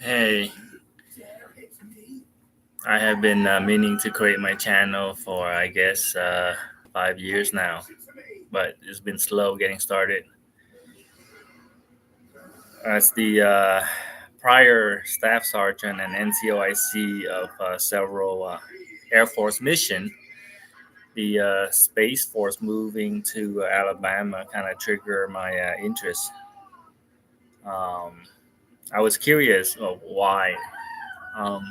Hey, I have been meaning to create my channel for, I guess, 5 years now, but it's been slow getting started. As the prior staff sergeant and NCOIC of several Air Force mission, the Space Force moving to Alabama kind of triggered my interest. Um, I was curious of why. Um,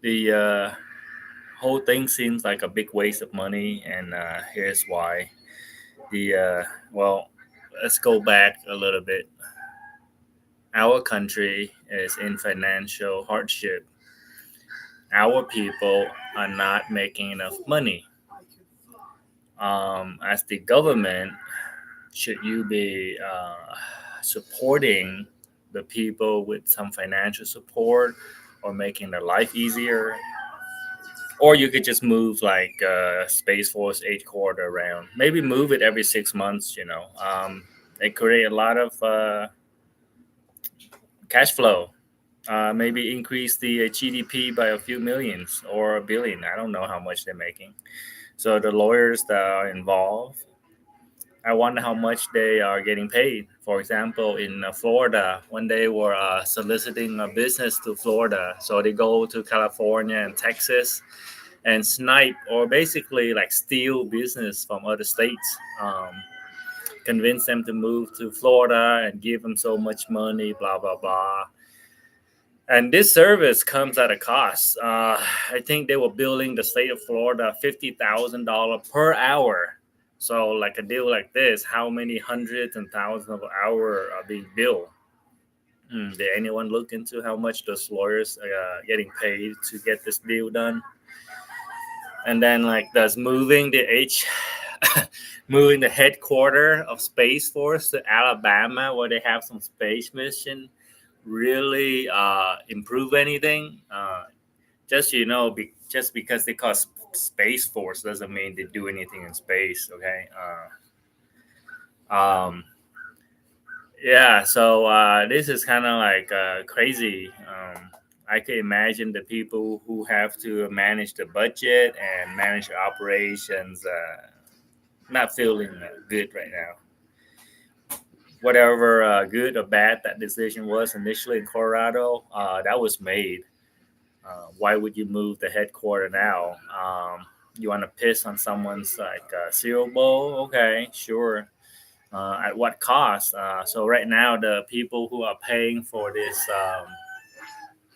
the whole thing seems like a big waste of money, and here's why. The well, let's go back a little bit. Our country is in financial hardship. Our people are not making enough money. As the government, should you be supporting the people with some financial support or making their life easier? Or you could just move like Space Force H quarter around. Maybe move it every 6 months. They create a lot of cash flow. Maybe increase the GDP by a few millions or a billion. I don't know how much they're making. So the lawyers that are involved, I wonder how much they are getting paid. For example, in Florida, when they were soliciting a business to Florida, so they go to California and Texas and snipe or basically like steal business from other states. Convince them to move to Florida and give them so much money, blah blah blah. And this service comes at a cost. I think they were billing the state of Florida $50,000 per hour. So, like a deal like this, how many hundreds and thousands of hours are being billed? Did anyone look into how much those lawyers are getting paid to get this deal done? And then, like, does moving the moving the headquarter of Space Force to Alabama, where they have some space mission, really improve anything? Just just because they call Space Force doesn't mean they do anything in space. Okay. Um, yeah. So this is kind of like crazy. I can imagine the people who have to manage the budget and manage the operations not feeling good right now. Whatever good or bad that decision was initially in Colorado, that was made. Why would you move the headquarter now? You want to piss on someone's like cereal bowl? Okay, sure. At what cost? So right now, the people who are paying for this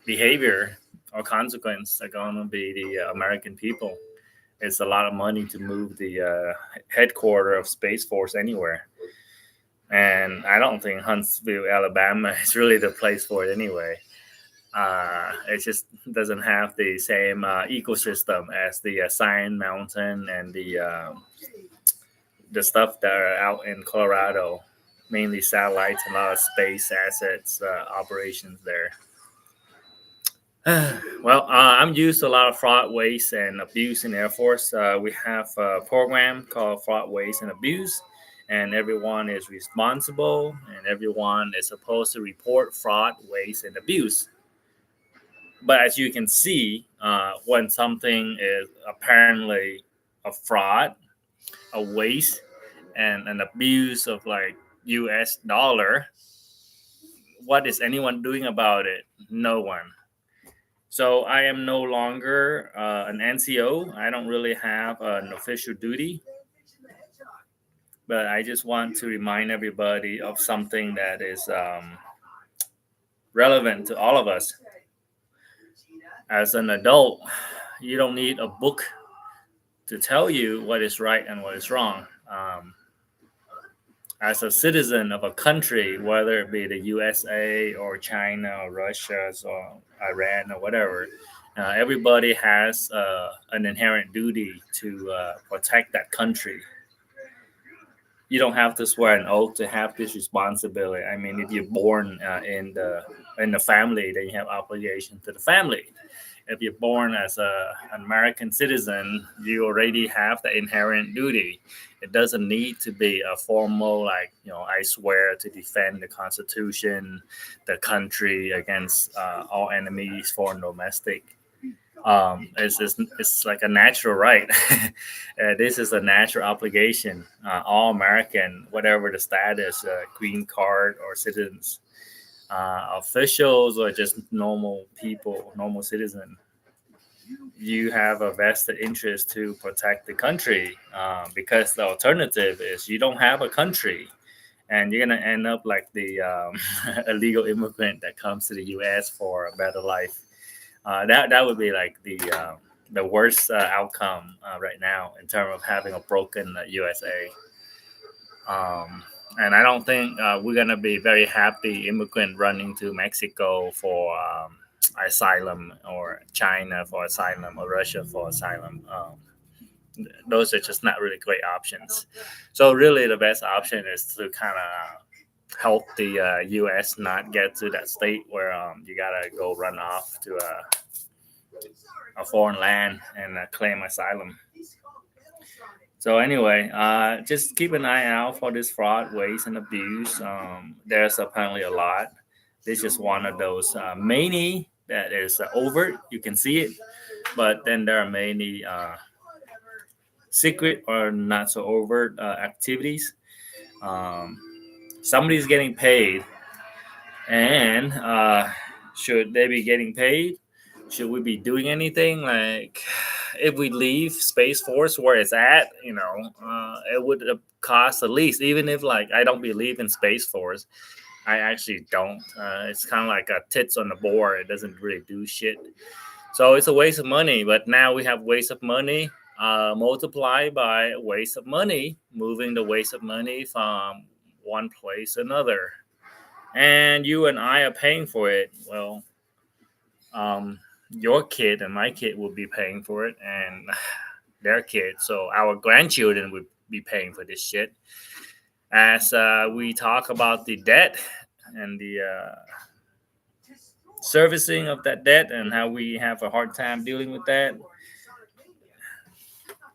behavior or consequence are going to be the American people. It's a lot of money to move the headquarter of Space Force anywhere. And I don't think Huntsville, Alabama is really the place for it anyway. It just doesn't have the same ecosystem as the Sign Mountain and the stuff that are out in Colorado, mainly satellites and a lot of space assets operations there. I'm used to a lot of fraud, waste, and abuse in Air Force. We have a program called Fraud, Waste, and Abuse, and everyone is responsible, and everyone is supposed to report fraud, waste, and abuse. But as you can see, when something is apparently a fraud, a waste, and an abuse of like U.S. dollar, what is anyone doing about it? No one. So I am no longer an NCO. I don't really have an official duty, but I just want to remind everybody of something that is relevant to all of us. As an adult, you don't need a book to tell you what is right and what is wrong. As a citizen of a country, whether it be the USA or China or Russia or Iran or whatever, everybody has an inherent duty to protect that country. You don't have to swear an oath to have this responsibility. If you're born in the family, then you have obligation to the family. If you're born as an American citizen, you already have the inherent duty. It doesn't need to be a formal, like, I swear to defend the Constitution, the country against all enemies, foreign, domestic. It's like a natural right. This is a natural obligation. All American, whatever the status, green card or citizens, officials or just normal people, normal citizen, you have a vested interest to protect the country, because the alternative is you don't have a country and you're going to end up like the illegal immigrant that comes to the US for a better life. That would be like the worst outcome right now in terms of having a broken USA. And I don't think we're gonna be very happy immigrant running to Mexico for asylum, or China for asylum, or Russia for asylum. Those are just not really great options. So really, the best option is to kind of help the U.S. not get to that state where you gotta go run off to a foreign land and claim asylum. So anyway, just keep an eye out for this fraud, waste, and abuse. There's apparently a lot. This is one of those many that is overt. You can see it, but then there are many secret or not so overt activities. Um, Somebody's getting paid, and should they be getting paid? Should we be doing anything? Like, if we leave Space Force where it's at, it would cost the least. Even if, like, I don't believe in Space Force, I actually don't. It's kind of like a tits on the board. It doesn't really do shit. So it's a waste of money. But now we have waste of money multiplied by waste of money, moving the waste of money from one place to another. And you and I are paying for it. Well, your kid and my kid will be paying for it, and their kids. So our grandchildren would be paying for this shit. As we talk about the debt and the servicing of that debt and how we have a hard time dealing with that,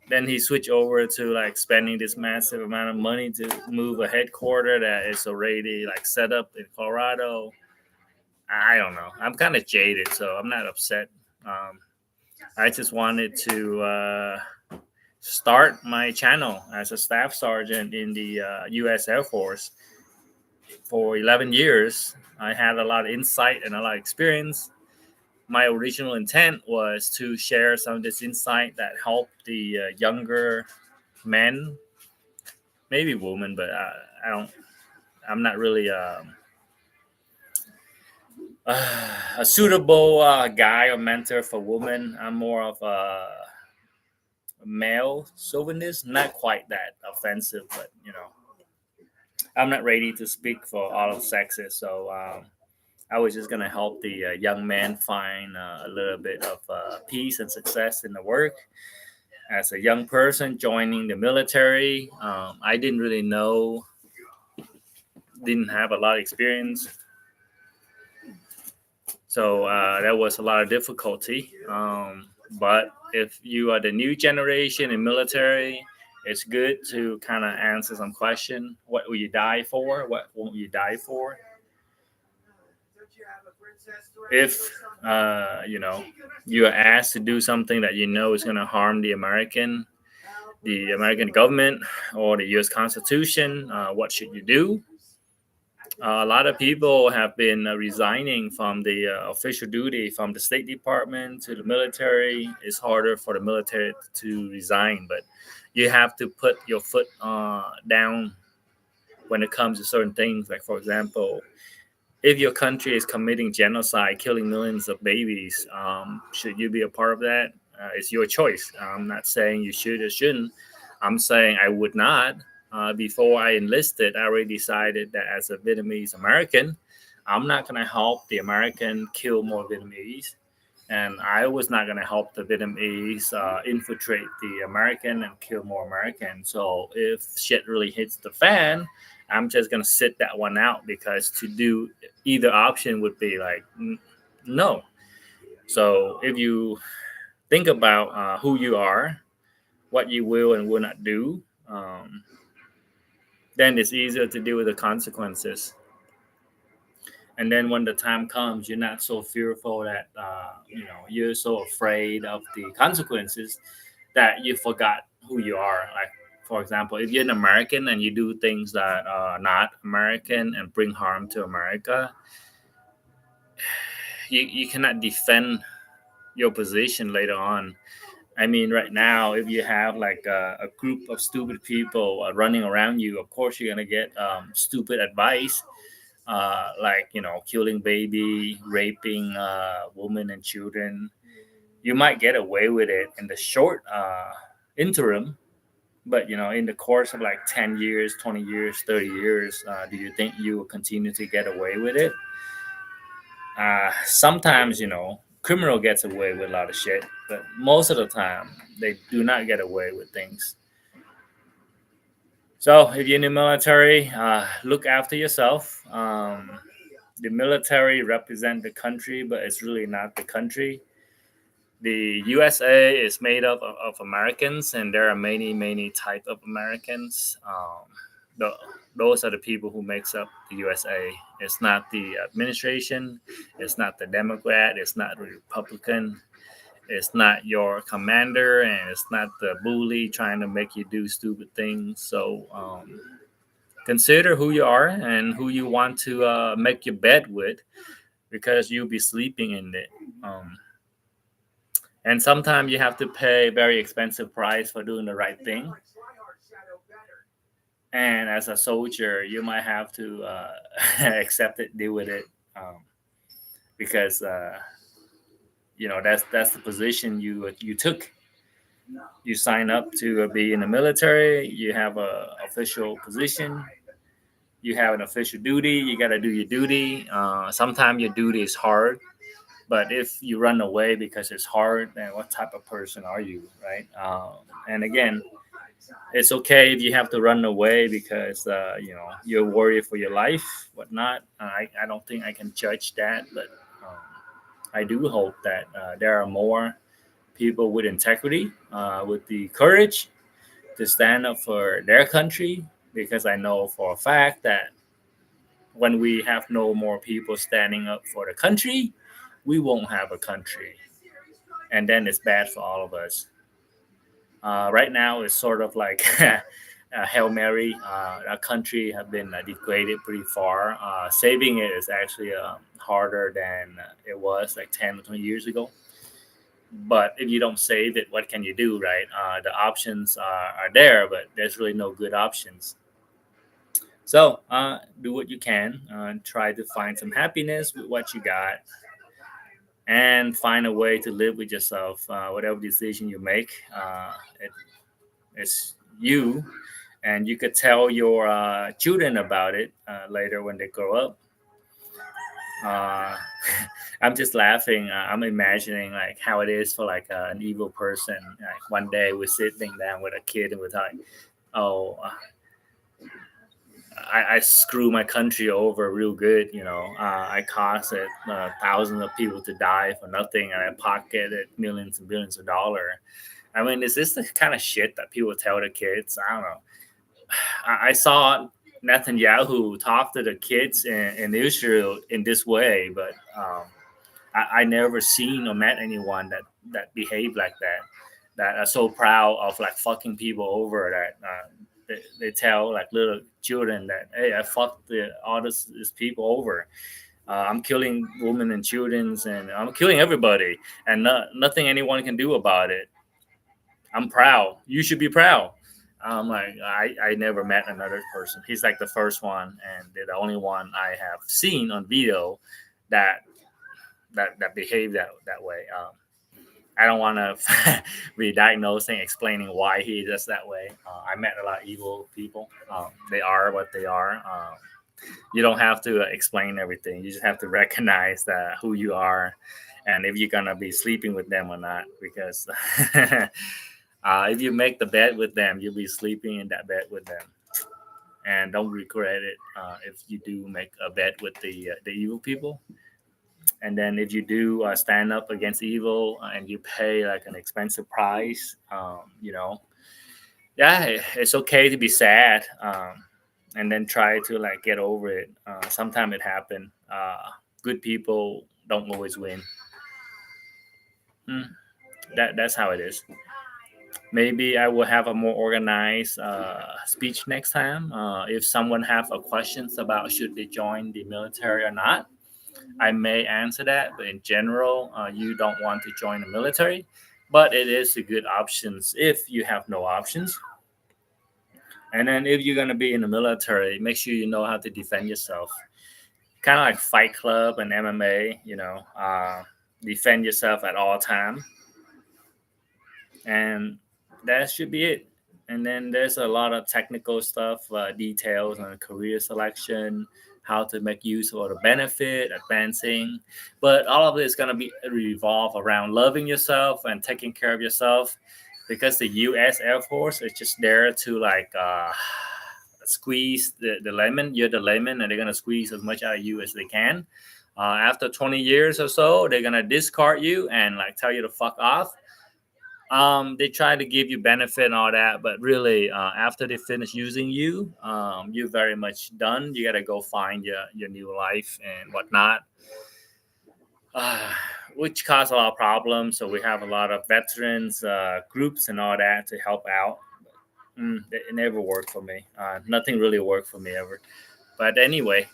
then he switched over to like spending this massive amount of money to move a headquarter that is already like set up in Colorado. I don't know. I'm kind of jaded, so I'm not upset. I just wanted to start my channel as a staff sergeant in the U.S. Air Force for 11 years. I had a lot of insight and a lot of experience. My original intent was to share some of this insight that helped the younger men, maybe women, but I don't. I'm not really a suitable guy or mentor for women. I'm more of a male chauvinist, not quite that offensive, but I'm not ready to speak for all of sexes. So I was just gonna help the young man find a little bit of peace and success in the work. As a young person joining the military, I didn't really know, didn't have a lot of experience. So there was a lot of difficulty. But if you are the new generation in military, it's good to kind of answer some question. What will you die for? What won't you die for? If you are asked to do something that is going to harm the American government or the U.S. Constitution, what should you do? A lot of people have been resigning from the official duty from the State Department to the military. It's harder for the military to resign, but you have to put your foot down when it comes to certain things. Like, for example, if your country is committing genocide, killing millions of babies, should you be a part of that? It's your choice. I'm not saying you should or shouldn't. I'm saying I would not. Before I enlisted, I already decided that as a Vietnamese American, I'm not going to help the American kill more Vietnamese. And I was not going to help the Vietnamese infiltrate the American and kill more Americans. So if shit really hits the fan, I'm just going to sit that one out, because to do either option would be like, no. So if you think about who you are, what you will and will not do, then it's easier to deal with the consequences. And then when the time comes, you're not so fearful that you're so afraid of the consequences that you forgot who you are. Like, for example, if you're an American and you do things that are not American and bring harm to America, you cannot defend your position later on. I mean, right now, if you have like a group of stupid people running around you, of course you're gonna get stupid advice, like killing baby, raping women and children. You might get away with it in the short interim, but in the course of like 10 years, 20 years, 30 years, do you think you will continue to get away with it? Sometimes criminal gets away with a lot of shit, but most of the time they do not get away with things. So if you're in the military, look after yourself. The military represent the country, but it's really not the country. The USA is made up of Americans, and there are many type of Americans. The, those are the people who makes up the USA. It's not the administration. It's not the Democrat. It's not the Republican. It's not your commander, and it's not the bully trying to make you do stupid things. So consider who you are and who you want to make your bed with, because you'll be sleeping in it. And sometimes you have to pay a very expensive price for doing the right thing. And as a soldier, you might have to accept it, deal with it, because that's the position you took. You sign up to be in the military. You have a official position. You have an official duty. You got to do your duty. Sometimes your duty is hard, but if you run away because it's hard, then what type of person are you, right? And again, it's okay if you have to run away because you're worried for your life, whatnot. I don't think I can judge that, but I do hope that there are more people with integrity, with the courage to stand up for their country, because I know for a fact that when we have no more people standing up for the country, we won't have a country. And then it's bad for all of us. Right now, it's sort of like Hail Mary. Our country have been degraded pretty far. Saving it is actually harder than it was like 10 or 20 years ago. But if you don't save it, what can you do, right? The options are there, but there's really no good options. So do what you can. Try to find some happiness with what you got, and find a way to live with yourself. Whatever decision you make, it's you, and you could tell your children about it later when they grow up. Uh, I'm just laughing. I'm imagining like how it is for like an evil person. Like one day we're sitting down with a kid and we're like, "Oh, I screw my country over real good. I caused thousands of people to die for nothing, and I pocketed millions and billions of dollars." I mean, is this the kind of shit that people tell the kids? I don't know. I saw Netanyahu talk to the kids in Israel in this way, but I never seen or met anyone that behaved like that, that are so proud of like fucking people over, that they tell like little children that, hey, I fucked all this people over. I'm killing women and children, and I'm killing everybody, and nothing anyone can do about it. I'm proud. You should be proud. I'm like, I never met another person. He's like the first one, and they're the only one I have seen on video that that behave that way. I don't want to be diagnosing, explaining why he is that way. I met a lot of evil people. They are what they are. You don't have to explain everything. You just have to recognize that who you are, and if you're gonna be sleeping with them or not. Because if you make the bed with them, you'll be sleeping in that bed with them, and don't regret it if you do make a bed with the evil people. And then if you do stand up against evil and you pay like an expensive price, yeah, it's okay to be sad, and then try to like get over it. Sometimes it happen. Good people don't always win. Hmm, that's how it is. Maybe I will have a more organized speech next time. If someone have a questions about should they join the military or not, I may answer that. But in general, you don't want to join the military, but it is a good options if you have no options. And then if you're gonna be in the military, make sure you know how to defend yourself. Kind of like Fight Club and MMA, defend yourself at all time, and that should be it. And then there's a lot of technical stuff, details on career selection, how to make use of the benefit, advancing. But all of it is going to be revolve around loving yourself and taking care of yourself, because the U.S. Air Force is just there to like squeeze the lemon. You're the lemon, and they're going to squeeze as much out of you as they can. After 20 years or so, they're going to discard you and like tell you to fuck off. They try to give you benefit and all that, but really, after they finish using you, you're very much done. You got to go find your new life and whatnot, uh, which cause a lot of problems. So we have a lot of veterans groups and all that to help out. It never worked for me. Nothing really worked for me ever. But anyway,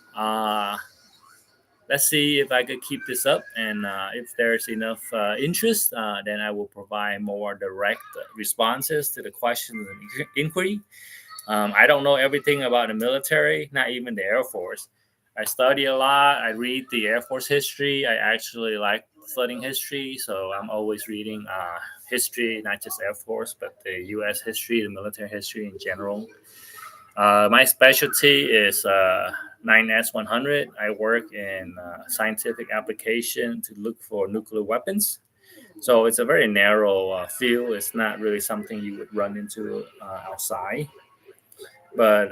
let's see if I could keep this up. And if there's enough interest, then I will provide more direct responses to the questions and inquiry. I don't know everything about the military, not even the Air Force. I study a lot. I read the Air Force history. I actually like studying history, so I'm always reading history, not just Air Force, but the U.S. history, the military history in general. My specialty is 9S100. I work in scientific application to look for nuclear weapons. So it's a very narrow field. It's not really something you would run into outside. But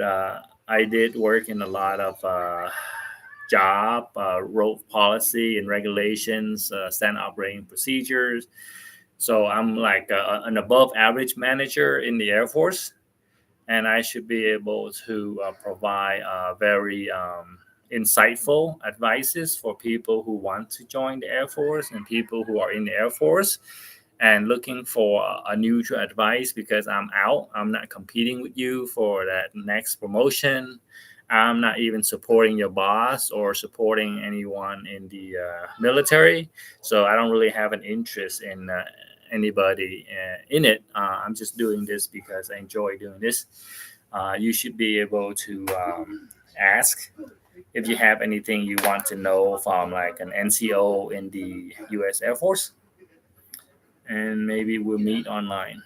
I did work in a lot of job, road policy and regulations, standard operating procedures. So I'm like an above average manager in the Air Force, and I should be able to provide very insightful advices for people who want to join the Air Force and people who are in the Air Force and looking for a neutral advice, because I'm out. I'm not competing with you for that next promotion. I'm not even supporting your boss or supporting anyone in the military. So I don't really have an interest in anybody in it. I'm just doing this because I enjoy doing this. You should be able to ask if you have anything you want to know from like an NCO in the U.S. Air Force, and maybe we'll meet online.